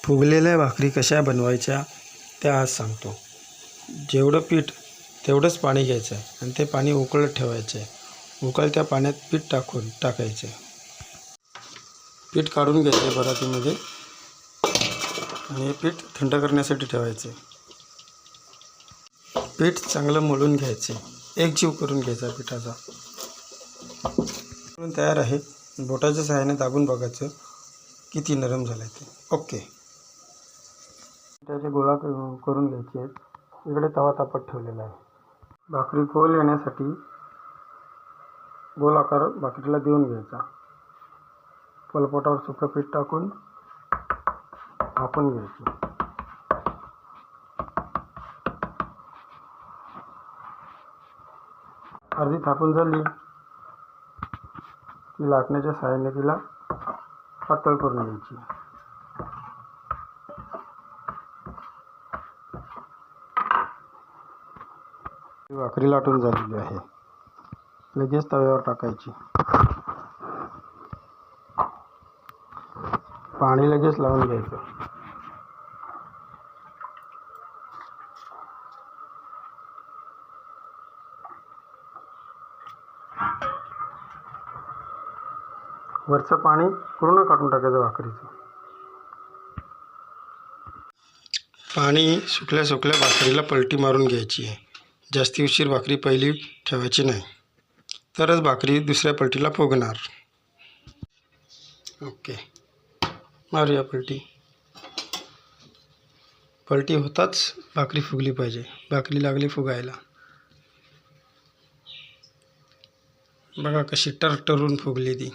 फुगलेल्या भाकरी कशा बनवायच्या त्या आज सांगतो. जेवढं पीठ तेवढंच पाणी घ्यायचं आहे आणि ते पाणी उकळत ठेवायचं आहे. उकळत्या पाण्यात पीठ टाकायचं. पीठ काढून घ्यायचं आहे परातीमध्ये आणि हे पीठ थंड करण्यासाठी ठेवायचं आहे. पीठ चांगलं मळून घ्यायचं आहे, एकजीव करून घ्यायचा पिठाचा. तयार आहे. बोटाच्या सहाय्याने दाबून बघायचं किती नरम झालं आहे ते. ओके. पिठाचे गोळा करून घ्यायचे आहेत. इकडे तवा तापत ठेवलेला आहे. भाकरी गोल येण्यासाठी गोल आकार भाकरीला देऊन घ्यायचा. पलपोटावर सुकं पीठ टाकून थापून घ्यायचे. अर्धी थापून झाली की लाटण्याच्या सहाय्याने तिला पातळ करून घ्यायची. भाकरी लाटून झालेली आहे. लगेच तव्यावर टाकायची. पाणी लगेच लावून घ्यायचं. वरचं पाणी पूर्ण काढून टाकायचं भाकरीचं. पाणी सुकल्या सुकल्या भाकरीला पलटी मारून घ्यायची आहे. जास्ती उशीर भाकरी पहिली ठेवायची नाही, तरच भाकरी दुसऱ्या पलटीला फुगणार. ओके, मारूया पलटी. पलटी होताच भाकरी फुगली पाहिजे. भाकरी लागली फुगायला. बघा कशी टरटरून फुगली ती.